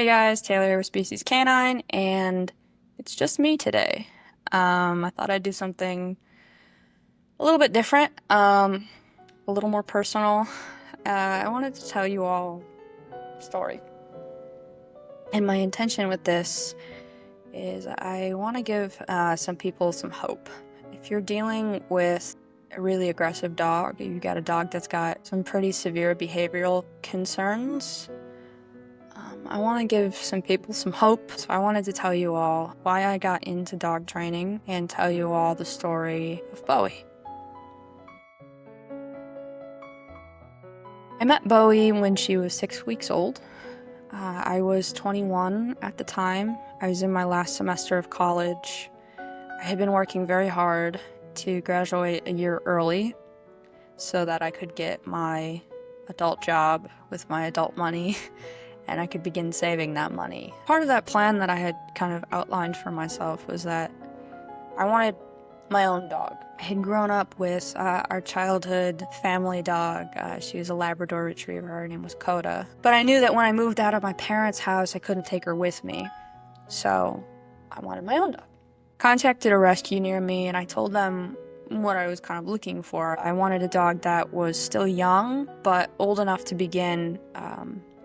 Hey guys, Taylor with Species Canine, and it's just me today. I thought I'd do something a little bit different, a little more personal. I wanted to tell you all a story. And my intention with this is I want to give some people some hope. If you're dealing with a really aggressive dog, you've got a dog that's got some pretty severe behavioral concerns, I want to give some people some hope, so I wanted to tell you all why I got into dog training and tell you all the story of Bowie. I met Bowie when she was 6 weeks old. I was 21 at the time. I was in my last semester of college. I had been working very hard to graduate a year early so that I could get my adult job with my adult money and I could begin saving that money. Part of that plan that I had kind of outlined for myself was that I wanted my own dog. I had grown up with our childhood family dog. She was a Labrador Retriever. Her name was 𝐃𝐨𝐧'𝐭. But I knew that when I moved out of my parents' house, I couldn't take her with me. So I wanted my own dog. Contacted a rescue near me and I told them what I was kind of looking for. I wanted a dog that was still young, but old enough to begin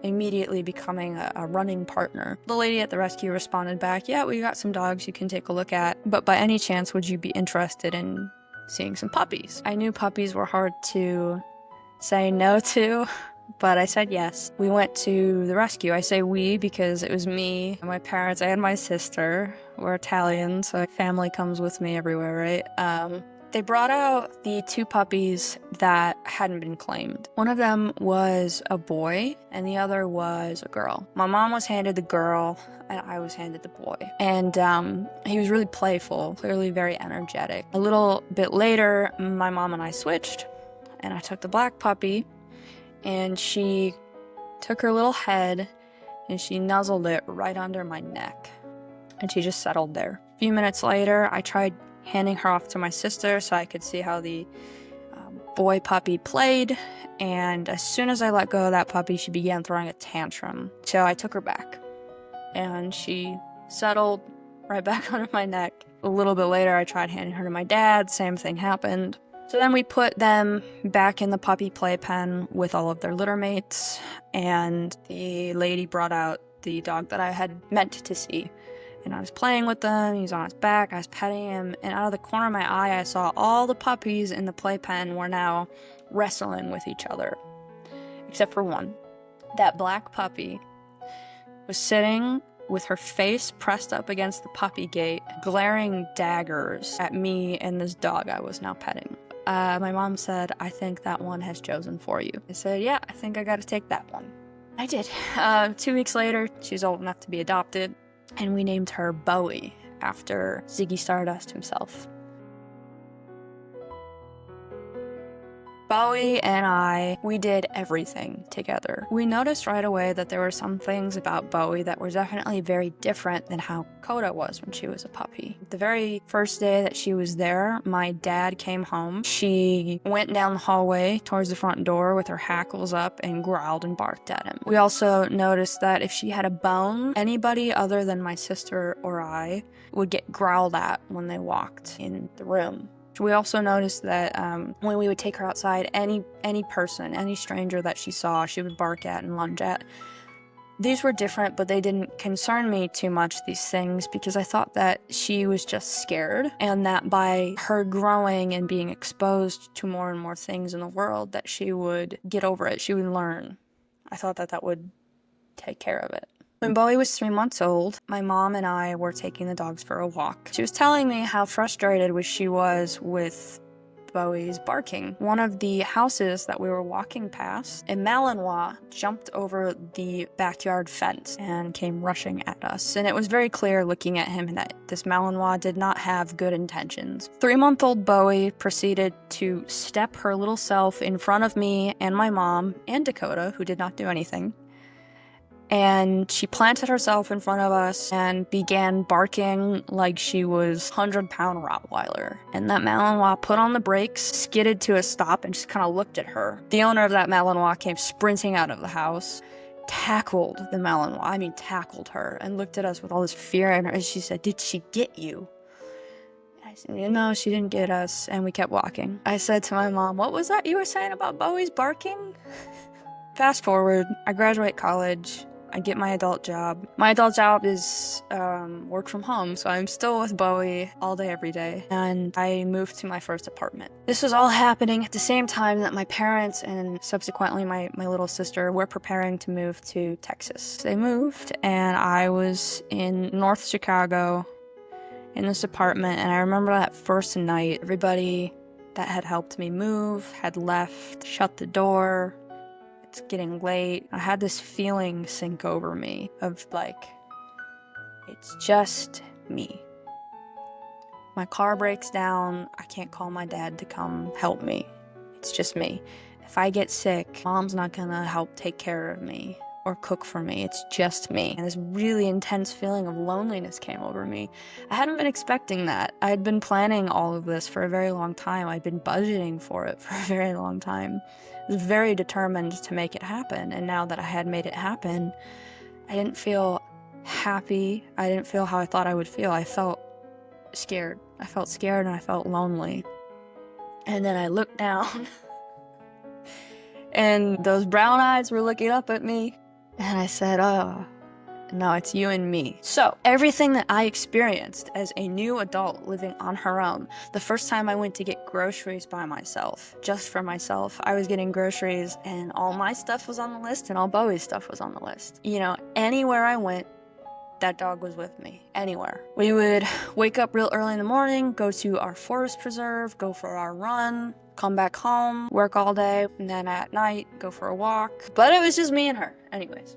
immediately becoming a running partner. The lady at the rescue responded back, "Yeah, we got some dogs you can take a look at, but by any chance would you be interested in seeing some puppies?" I knew puppies were hard to say no to, but I said yes. We went to the rescue. I say we because it was me, my parents, and my sister. We're Italian, so family comes with me everywhere, right? They brought out the two puppies that hadn't been claimed. One of them was a boy, and the other was a girl. My mom was handed the girl, and I was handed the boy. And he was really playful, clearly very energetic. A little bit later, my mom and I switched, and I took the black puppy, and she took her little head, and she nuzzled it right under my neck. And she just settled there. A few minutes later, I tried handing her off to my sister so I could see how the boy puppy played, and as soon as I let go of that puppy, she began throwing a tantrum. So I took her back, and she settled right back under my neck. A little bit later, I tried handing her to my dad. Same thing happened. So then we put them back in the puppy playpen with all of their litter mates, and the lady brought out the dog that I had meant to see. And I was playing with him, he was on his back, I was petting him, and out of the corner of my eye, I saw all the puppies in the playpen were now wrestling with each other. Except for one. That black puppy was sitting with her face pressed up against the puppy gate, glaring daggers at me and this dog I was now petting. My mom said, "I think that one has chosen for you." I said, "Yeah, I think I gotta take that one." I did. 2 weeks later, she's old enough to be adopted. And we named her Bowie, after Ziggy Stardust himself. Bowie and we did everything together. We noticed right away that there were some things about Bowie that were definitely very different than how 𝐃𝐨𝐧'𝐭 was when she was a puppy. The very first day that she was there, my dad came home. She went down the hallway towards the front door with her hackles up and growled and barked at him. We also noticed that if she had a bone, anybody other than my sister or I would get growled at when they walked in the room. We also noticed that when we would take her outside, any person, any stranger that she saw, she would bark at and lunge at. These were different, but they didn't concern me too much, these things, because I thought that she was just scared, and that by her growing and being exposed to more and more things in the world, that she would get over it, she would learn. I thought that that would take care of it. When Bowie was 3 months old, my mom and I were taking the dogs for a walk. She was telling me how frustrated she was with Bowie's barking. One of the houses that we were walking past, a Malinois jumped over the backyard fence and came rushing at us. And it was very clear looking at him that this Malinois did not have good intentions. 3-month-old Bowie proceeded to step her little self in front of me and my mom and 𝐷𝐿𝐴, who did not do anything. And she planted herself in front of us and began barking like she was a 100-pound Rottweiler. And that Malinois put on the brakes, skidded to a stop, and just kind of looked at her. The owner of that Malinois came sprinting out of the house, tackled the Malinois. I mean, tackled her, and looked at us with all this fear in her, and she said, "Did she get you?" And I said, "No, she didn't get us," and we kept walking. I said to my mom, "What was that you were saying about Bowie's barking?" Fast forward, I graduate college, I get my adult job. My adult job is work from home, so I'm still with Bowie all day, every day. And I moved to my first apartment. This was all happening at the same time that my parents and subsequently my little sister were preparing to move to Texas. They moved, and I was in North Chicago in this apartment, and I remember that first night, everybody that had helped me move had left, shut the door. It's getting late. I had this feeling sink over me of like, it's just me. My car breaks down. I can't call my dad to come help me. It's just me. If I get sick, mom's not gonna help take care of me or cook for me. It's just me. And this really intense feeling of loneliness came over me. I hadn't been expecting that. I had been planning all of this for a very long time. I'd been budgeting for it for a very long time. I was very determined to make it happen. And now that I had made it happen, I didn't feel happy. I didn't feel how I thought I would feel. I felt scared. I felt scared and I felt lonely. And then I looked down and those brown eyes were looking up at me. And I said, "Oh, no, it's you and me." So everything that I experienced as a new adult living on her own, the first time I went to get groceries by myself, just for myself, I was getting groceries and all my stuff was on the list and all Bowie's stuff was on the list. You know, anywhere I went, that dog was with me, anywhere. We would wake up real early in the morning, go to our forest preserve, go for our run, come back home, work all day, and then at night, go for a walk. But it was just me and her, anyways.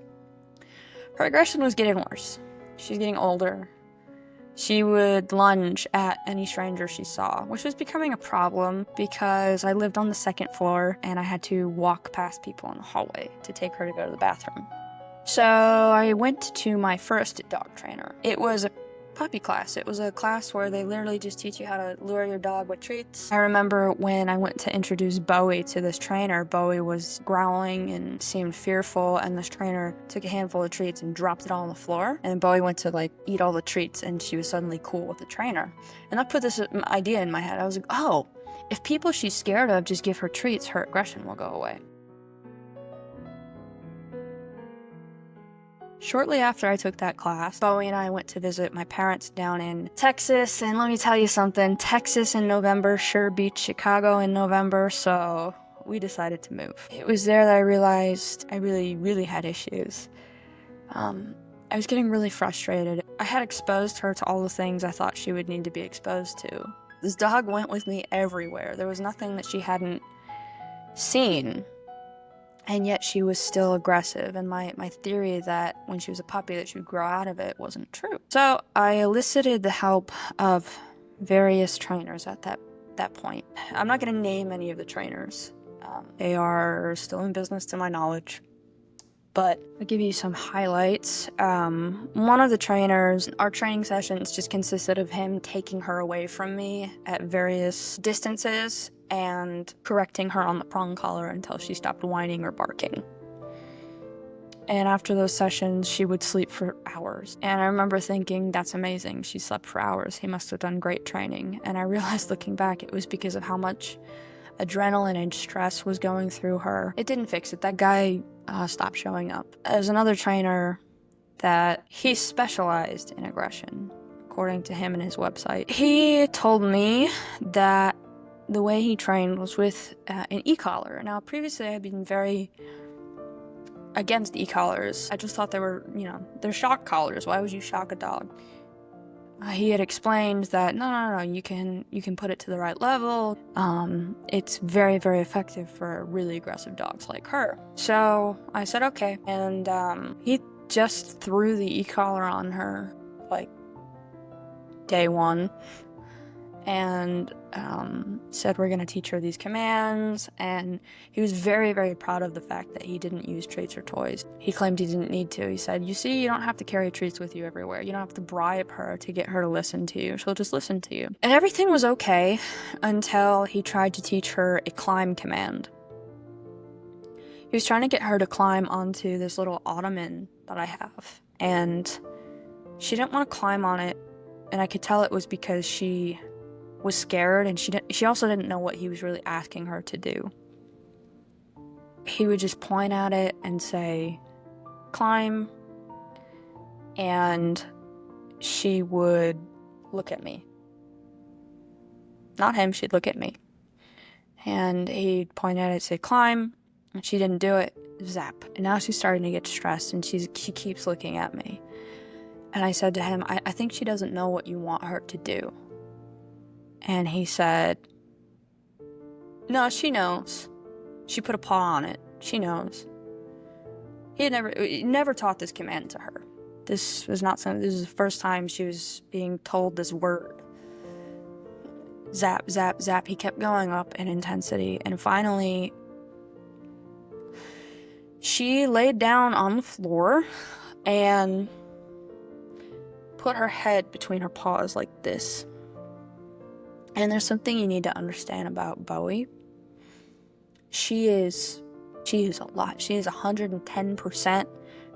Her aggression was getting worse. She's getting older. She would lunge at any stranger she saw, which was becoming a problem because I lived on the second floor and I had to walk past people in the hallway to take her to go to the bathroom. So I went to my first dog trainer. It was a puppy class. It was a class where they literally just teach you how to lure your dog with treats. I remember when I went to introduce Bowie to this trainer, Bowie was growling and seemed fearful, and this trainer took a handful of treats and dropped it all on the floor, and Bowie went to like eat all the treats, and she was suddenly cool with the trainer. And that put this idea in my head. I was like, oh, if people she's scared of just give her treats, her aggression will go away. Shortly after I took that class, Bowie and I went to visit my parents down in Texas, and let me tell you something, Texas in November sure beats Chicago in November, so we decided to move. It was there that I realized I really had issues. I was getting really frustrated. I had exposed her to all the things I thought she would need to be exposed to. This dog went with me everywhere. There was nothing that she hadn't seen. And yet she was still aggressive, and my theory that when she was a puppy that she would grow out of it wasn't true. So I elicited the help of various trainers at that point. I'm not going to name any of the trainers. They are still in business to my knowledge. But I'll give you some highlights. One of the trainers, our training sessions just consisted of him taking her away from me at various distances and correcting her on the prong collar until she stopped whining or barking. And after those sessions, she would sleep for hours. And I remember thinking, that's amazing. She slept for hours. He must have done great training. And I realized looking back, it was because of how much adrenaline and stress was going through her. It didn't fix it. That guy stopped showing up. There's another trainer that he specialized in aggression, according to him and his website. He told me that the way he trained was with an e-collar. Now, previously I had been very against e-collars. I just thought they were, they're shock collars. Why would you shock a dog? He had explained that no, you can put it to the right level. It's very, very effective for really aggressive dogs like her. So I said okay, and he just threw the e-collar on her like day one, and said we're gonna teach her these commands, and he was very, very proud of the fact that he didn't use treats or toys. He claimed he didn't need to. He said, you see, you don't have to carry treats with you everywhere. You don't have to bribe her to get her to listen to you. She'll just listen to you. And everything was okay until he tried to teach her a climb command. He was trying to get her to climb onto this little ottoman that I have, and she didn't want to climb on it, and I could tell it was because she was scared, and she also didn't know what he was really asking her to do. He would just point at it and say, "Climb," and she would look at me. Not him, she'd look at me. And he'd point at it and say, "Climb," and she didn't do it. Zap. And now she's starting to get stressed, and she keeps looking at me. And I said to him, I think she doesn't know what you want her to do. And he said, "No, she knows. She put a paw on it. She knows." He had never taught this command to her. This was the first time she was being told this word. Zap, zap, zap. He kept going up in intensity, and finally she laid down on the floor and put her head between her paws like this. And there's something you need to understand about Bowie. She is a lot. She is 110%,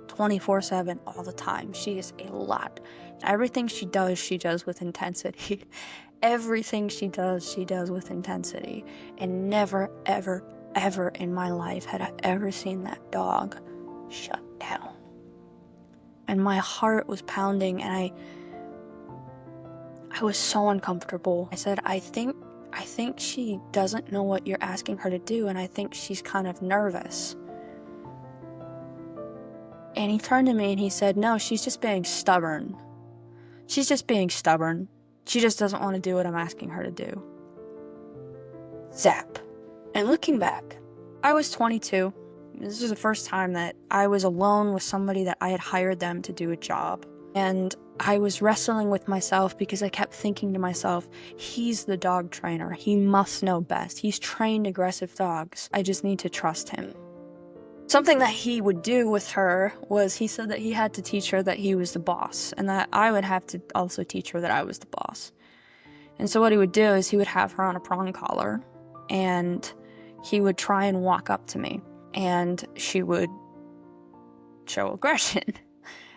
24/7, all the time. She is a lot. Everything she does with intensity. Everything she does with intensity. And never, ever, ever in my life had I ever seen that dog shut down. And my heart was pounding, and I was so uncomfortable. I said, I think she doesn't know what you're asking her to do, and I think she's kind of nervous. And he turned to me and he said, "No, she's just being stubborn. She's just being stubborn. She just doesn't want to do what I'm asking her to do." Zap. And looking back, I was 22. This was the first time that I was alone with somebody that I had hired them to do a job. And I was wrestling with myself because I kept thinking to myself, he's the dog trainer. He must know best. He's trained aggressive dogs. I just need to trust him. Something that he would do with her was he said that he had to teach her that he was the boss, and that I would have to also teach her that I was the boss. And so what he would do is he would have her on a prong collar, and he would try and walk up to me, and she would show aggression.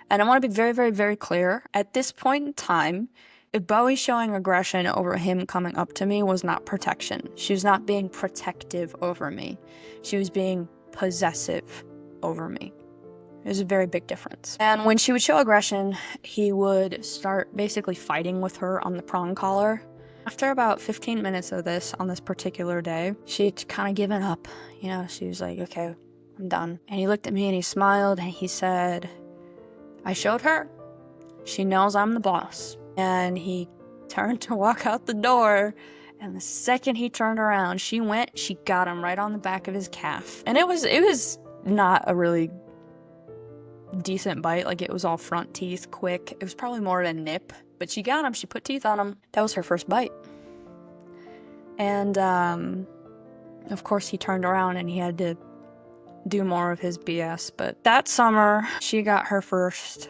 And I want to be very, very, very clear. At this point in time, if Bowie showing aggression over him coming up to me was not protection. She was not being protective over me. She was being possessive over me. There's a very big difference. And when she would show aggression, he would start basically fighting with her on the prong collar. After about 15 minutes of this on this particular day, she'd kind of given up. You know, she was like, "Okay, I'm done." And he looked at me and he smiled and he said, "I showed her. She knows I'm the boss." And he turned to walk out the door, and the second he turned around, she got him right on the back of his calf. And it was not a really decent bite. Like, it was all front teeth, quick. It was probably more of a nip, but she got him. She put teeth on him. That was her first bite. And of course he turned around and he had to do more of his BS. But that summer, she got her first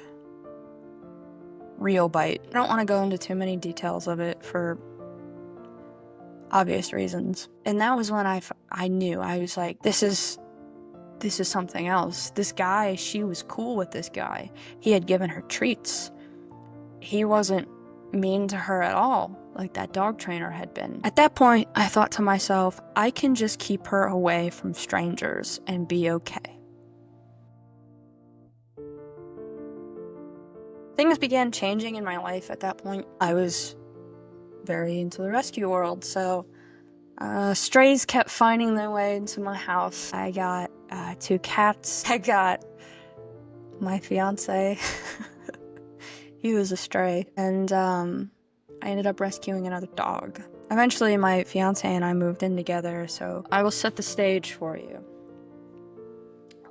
real bite. I don't want to go into too many details of it for obvious reasons. And that was when I knew. I was like, this is something else. This guy, she was cool with this guy. He had given her treats. He wasn't mean to her at all, like that dog trainer had been. At that point, I thought to myself, I can just keep her away from strangers and be okay. Things began changing in my life at that point. I was very into the rescue world, so strays kept finding their way into my house. I got 2 cats. I got my fiance. He was a stray. And I ended up rescuing another dog. Eventually, my fiance and I moved in together, so I will set the stage for you.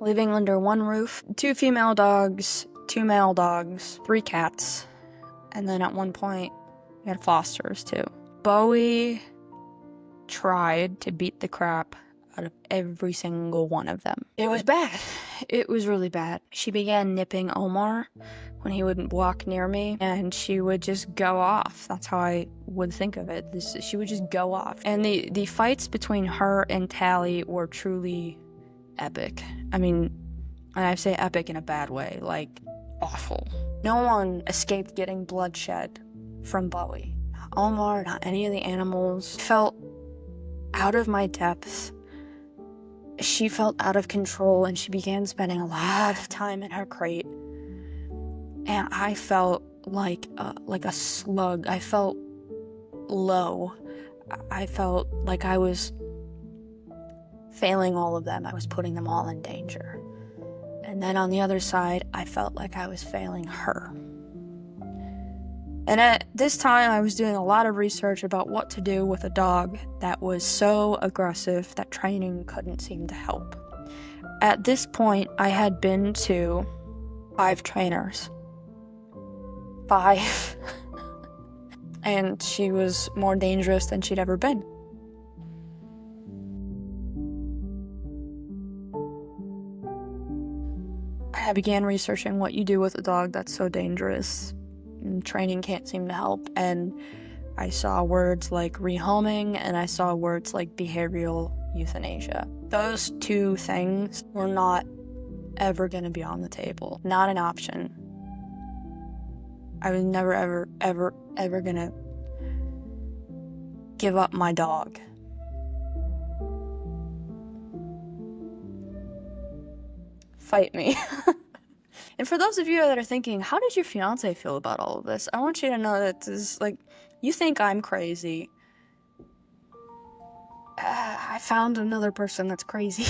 Living under one roof, 2 female dogs, 2 male dogs, 3 cats, and then at one point, we had fosters too. Bowie tried to beat the crap out of every single one of them. It was bad. It was really bad. She began nipping Omar when he wouldn't walk near me, and she would just go off. That's how I would think of it. She would just go off. And the fights between her and Tally were truly epic. I mean, and I say epic in a bad way, like awful. No one escaped getting bloodshed from Bowie. Not Omar, not any of the animals. I felt out of my depth. She felt out of control, and she began spending a lot of time in her crate. And I felt like a slug. I felt low. I felt like I was failing all of them. I was putting them all in danger. And then on the other side, I felt like I was failing her. And at this time, I was doing a lot of research about what to do with a dog that was so aggressive that training couldn't seem to help. At this point, I had been to 5 trainers. 5. And she was more dangerous than she'd ever been. I began researching what you do with a dog that's so dangerous. And training can't seem to help. And I saw words like rehoming, and I saw words like behavioral euthanasia. Those 2 things were not ever going to be on the table. Not an option. I was never, ever going to give up my dog. Fight me. And for those of you that are thinking, how did your fiance feel about all of this? I want you to know that this is like, you think I'm crazy. I found another person that's crazy.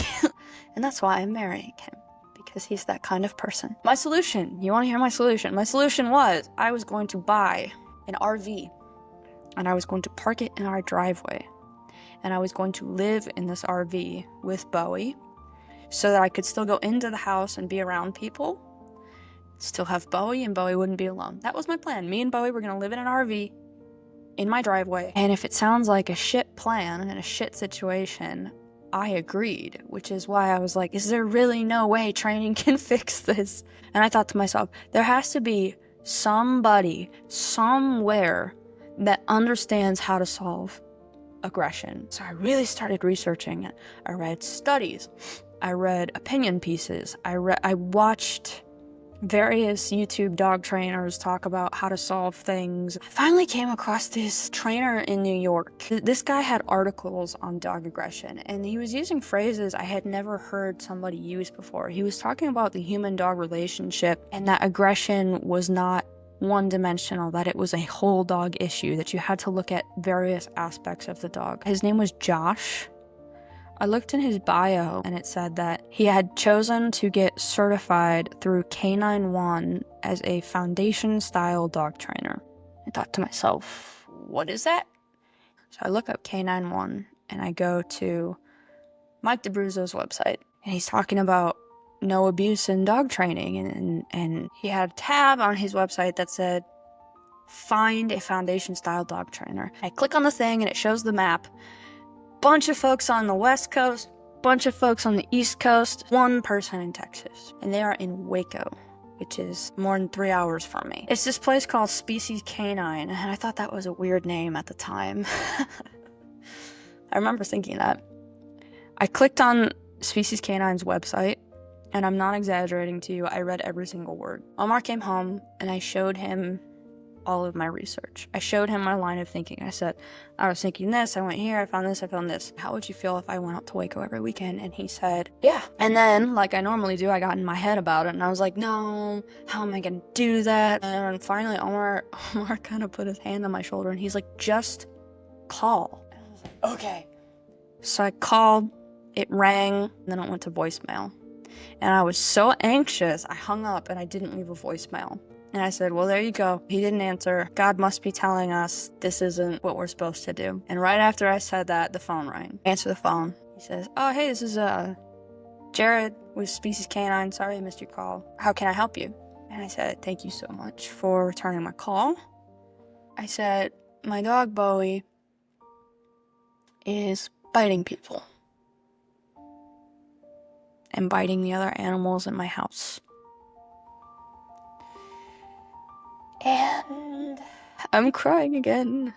And that's why I'm marrying him. Because he's that kind of person. My solution. You want to hear my solution? My solution was, I was going to buy an RV. And I was going to park it in our driveway. And I was going to live in this RV with Bowie, so that I could still go into the house and be around people, still have Bowie, and Bowie wouldn't be alone. That was my plan. Me and Bowie were going to live in an RV in my driveway. And if it sounds like a shit plan and a shit situation, I agreed, which is why I was like, is there really no way training can fix this? And I thought to myself, there has to be somebody, somewhere, that understands how to solve aggression. So I really started researching it. I read studies. I read opinion pieces. I watched various YouTube dog trainers talk about how to solve things. I finally came across this trainer in New York. This guy had articles on dog aggression, and he was using phrases I had never heard somebody use before. He was talking about the human-dog relationship, and that aggression was not one-dimensional, that it was a whole dog issue, that you had to look at various aspects of the dog. His name was Josh. I looked in his bio, and it said that he had chosen to get certified through Canine 1 as a foundation-style dog trainer. I thought to myself, what is that? So I look up Canine 1, and I go to Mike DeBruzzo's website, and he's talking about no abuse in dog training, and he had a tab on his website that said, find a foundation-style dog trainer. I click on the thing, and it shows the map. Bunch of folks on the West Coast, bunch of folks on the East Coast, 1 person in Texas. And they are in Waco, which is more than 3 hours from me. It's this place called Species Canine, and I thought that was a weird name at the time. I remember thinking that. I clicked on Species Canine's website, and I'm not exaggerating to you, I read every single word. Omar came home, and I showed him all of my research. I showed him my line of thinking. I said, I was thinking this, I went here, I found this, I found this. How would you feel if I went out to Waco every weekend? And he said, yeah. And then, like I normally do, I got in my head about it, and I was like, no, how am I gonna do that? And finally, Omar kind of put his hand on my shoulder, and he's like, just call. And I was like, okay. So I called, it rang, and then it went to voicemail. And I was so anxious, I hung up, and I didn't leave a voicemail. And I said, well, there you go. He didn't answer. God must be telling us this isn't what we're supposed to do. And right after I said that, the phone rang. I answer the phone. He says, oh, hey, this is Jared with Species Canine. Sorry I missed your call. How can I help you? And I said, thank you so much for returning my call. I said, my dog Bowie is biting people and biting the other animals in my house. And I'm crying again.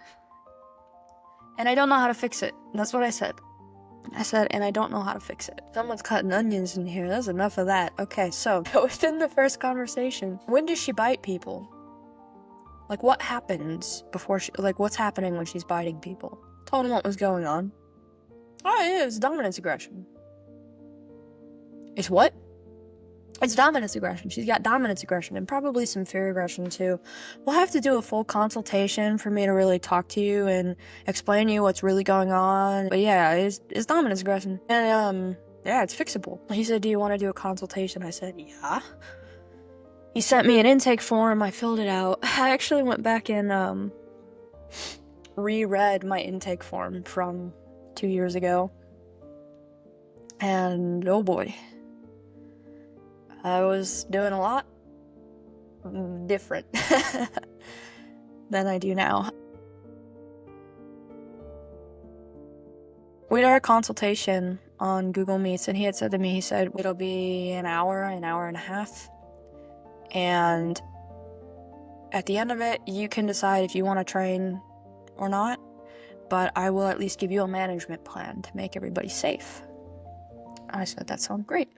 And I don't know how to fix it. That's what I said. I said, and I don't know how to fix it. Someone's cutting onions in here. That's enough of that. Okay, so within the first conversation, when does she bite people? Like, what happens before she, like, what's happening when she's biting people? Told him what was going on. Oh, yeah, it's dominance aggression. It's what? It's dominance aggression. She's got dominance aggression and probably some fear aggression too. We'll have to do a full consultation for me to really talk to you and explain to you what's really going on. But yeah, it's dominance aggression. And yeah, it's fixable. He said, do you want to do a consultation? I said, yeah. He sent me an intake form. I filled it out. I actually went back and reread my intake form from 2 years ago. And oh boy. I was doing a lot different than I do now. We had our consultation on Google Meets, and he had said to me, he said, it'll be an hour and a half. And at the end of it, you can decide if you want to train or not, but I will at least give you a management plan to make everybody safe. I said, that sounds great.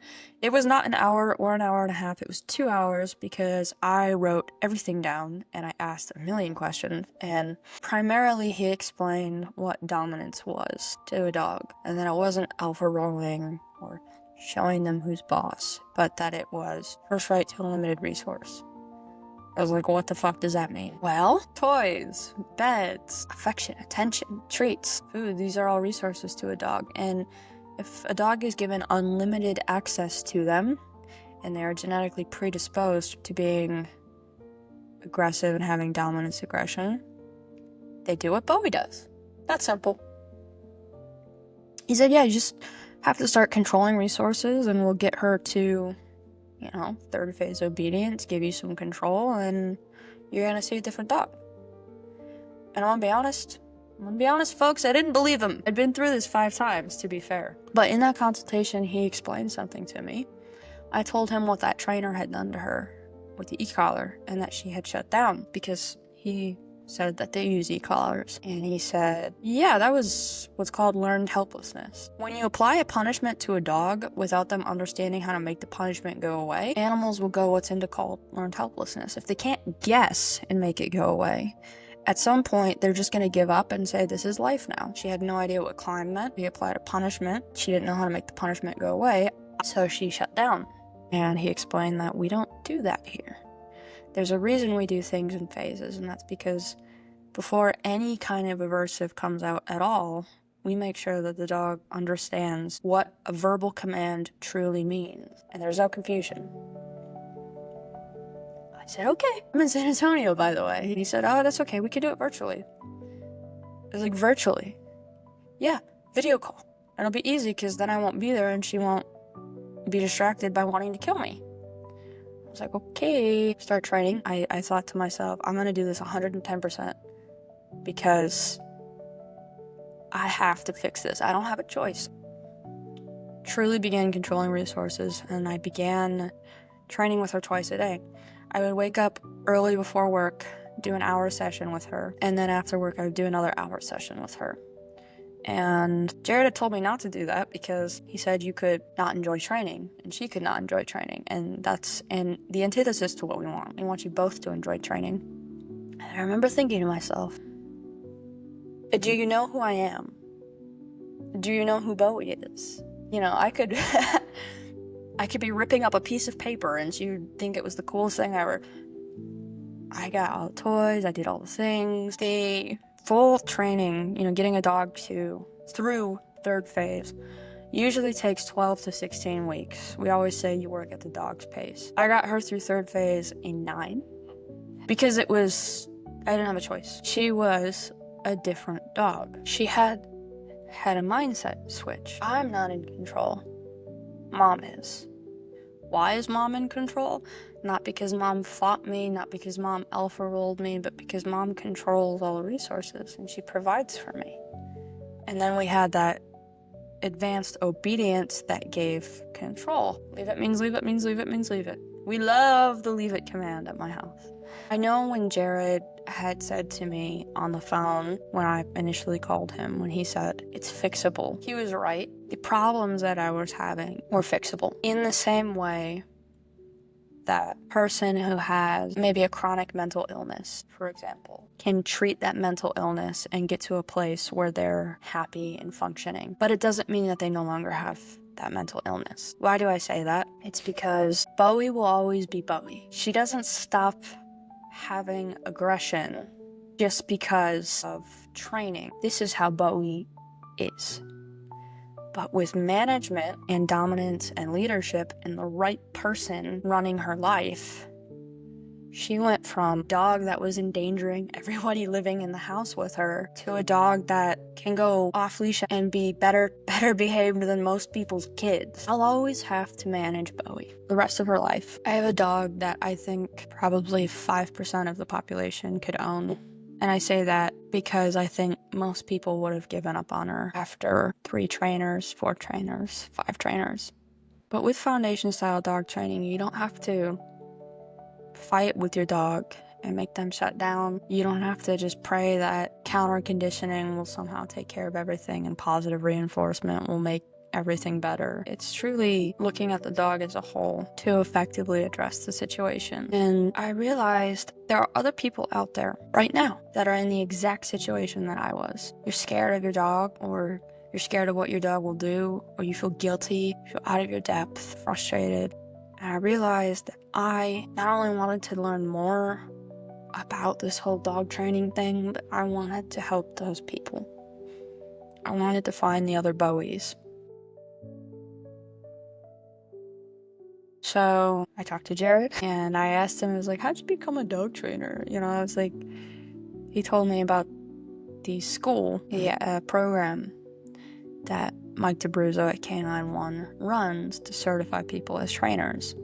It was not an hour or an hour and a half. It was 2 hours because I wrote everything down and I asked a million questions. And primarily he explained what dominance was to a dog. And that it wasn't alpha rolling or showing them who's boss, but that it was first right to a limited resource. I was like, what the fuck does that mean? Well, toys, beds, affection, attention, treats, food, these are all resources to a dog. And if a dog is given unlimited access to them, and they are genetically predisposed to being aggressive and having dominance aggression, they do what Bowie does. That's simple. He said, yeah, you just have to start controlling resources and we'll get her to, you know, third phase obedience, give you some control, and you're gonna see a different dog. And I'm gonna be honest, folks, I didn't believe him. I'd been through this 5 times, to be fair. But in that consultation, he explained something to me. I told him what that trainer had done to her with the e-collar and that she had shut down because he said that they use e-collars. And he said, yeah, that was what's called learned helplessness. When you apply a punishment to a dog without them understanding how to make the punishment go away, animals will go what's into called learned helplessness. If they can't guess and make it go away, at some point, they're just going to give up and say, this is life now. She had no idea what climb meant. He applied a punishment. She didn't know how to make the punishment go away, so she shut down. And he explained that we don't do that here. There's a reason we do things in phases, and that's because before any kind of aversive comes out at all, we make sure that the dog understands what a verbal command truly means. And there's no confusion. I said, okay. I'm in San Antonio, by the way. He said, oh, that's okay. We can do it virtually. I was like, virtually? Yeah, video call. It'll be easy because then I won't be there and she won't be distracted by wanting to kill me. I was like, okay. Start training. I thought to myself, I'm going to do this 110% because I have to fix this. I don't have a choice. Truly began controlling resources, and I began training with her twice a day. I would wake up early before work, do an hour session with her, and then after work I would do another hour session with her. And Jared had told me not to do that because he said you could not enjoy training and she could not enjoy training, and that's the antithesis to what we want. We want you both to enjoy training. And I remember thinking to myself, do you know who I am? Do you know who Bowie is? You know, I could I could be ripping up a piece of paper and she'd think it was the coolest thing ever. I got all the toys, I did all the things. The full training, you know, getting a dog through third phase usually takes 12 to 16 weeks. We always say you work at the dog's pace. I got her through third phase in 9 because I didn't have a choice. She was a different dog. She had a mindset switch. I'm not in control. Mom is. Why is Mom in control? Not because Mom fought me, not because Mom alpha rolled me, but because Mom controls all the resources and she provides for me. And then we had that advanced obedience that gave control. Leave it means leave it means leave it means leave it. We love the leave it command at my house. I know when Jared had said to me on the phone when I initially called him, when he said, "It's fixable." He was right. The problems that I was having were fixable. In the same way that person who has maybe a chronic mental illness, for example, can treat that mental illness and get to a place where they're happy and functioning. But it doesn't mean that they no longer have that mental illness. Why do I say that? It's because Bowie will always be Bowie. She doesn't stop having aggression just because of training. This is how Bowie is. But with management and dominance and leadership and the right person running her life, she went from a dog that was endangering everybody living in the house with her to a dog that can go off leash and be better behaved than most people's kids. I'll always have to manage Bowie the rest of her life. I have a dog that I think probably 5% of the population could own. And I say that because I think most people would have given up on her after 3 trainers, 4 trainers, 5 trainers. But with foundation style dog training, you don't have to fight with your dog and make them shut down. You don't have to just pray that counter conditioning will somehow take care of everything and positive reinforcement will make everything better. It's truly looking at the dog as a whole to effectively address the situation. And I realized there are other people out there right now that are in the exact situation that I was. You're scared of your dog, or you're scared of what your dog will do, or you feel guilty, you feel out of your depth, frustrated. And I realized that I not only wanted to learn more about this whole dog training thing, but I wanted to help those people. I wanted to find the other Bowies. So I talked to Jared and I asked him, I was like, how'd you become a dog trainer? You know, I was like, he told me about the school, the program that Mike DeBruzzo at Canine runs to certify people as trainers.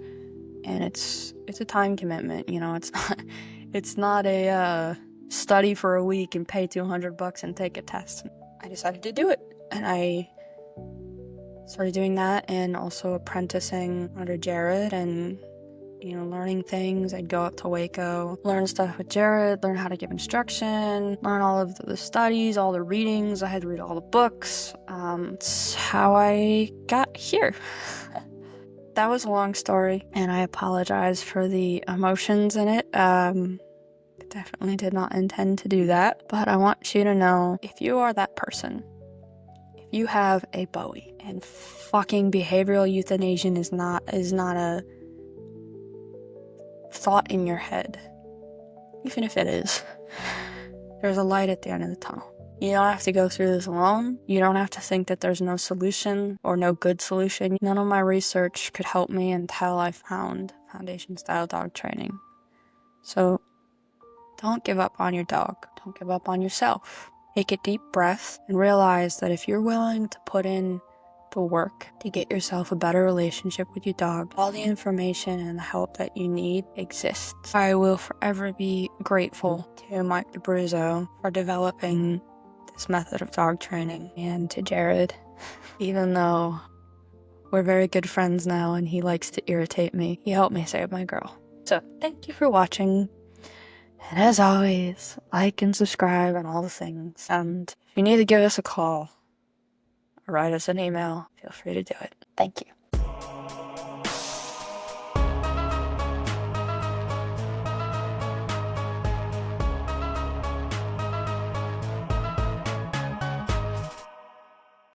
And it's a time commitment, you know, it's not a study for a week and pay $200 and take a test. I decided to do it, and I started doing that and also apprenticing under Jared and, you know, learning things. I'd go up to Waco, learn stuff with Jared, learn how to give instruction, learn all of the studies, all the readings. I had to read all the books. It's how I got here. That was a long story, and I apologize for the emotions in it. Definitely did not intend to do that, but I want you to know, if you are that person, if you have a Bowie, and fucking behavioral euthanasia is not a thought in your head, even if it is, there's a light at the end of the tunnel. You don't have to go through this alone. You don't have to think that there's no solution or no good solution. None of my research could help me until I found foundation style dog training. So don't give up on your dog. Don't give up on yourself. Take a deep breath and realize that if you're willing to put in the work to get yourself a better relationship with your dog, all the information and the help that you need exists. I will forever be grateful to Mike DeBruzzo for developing this method of dog training, and to Jared, even though we're very good friends now and he likes to irritate me. He helped me save my girl. So thank you for watching. And as always, like and subscribe and all the things. And if you need to give us a call or write us an email, feel free to do it. Thank you.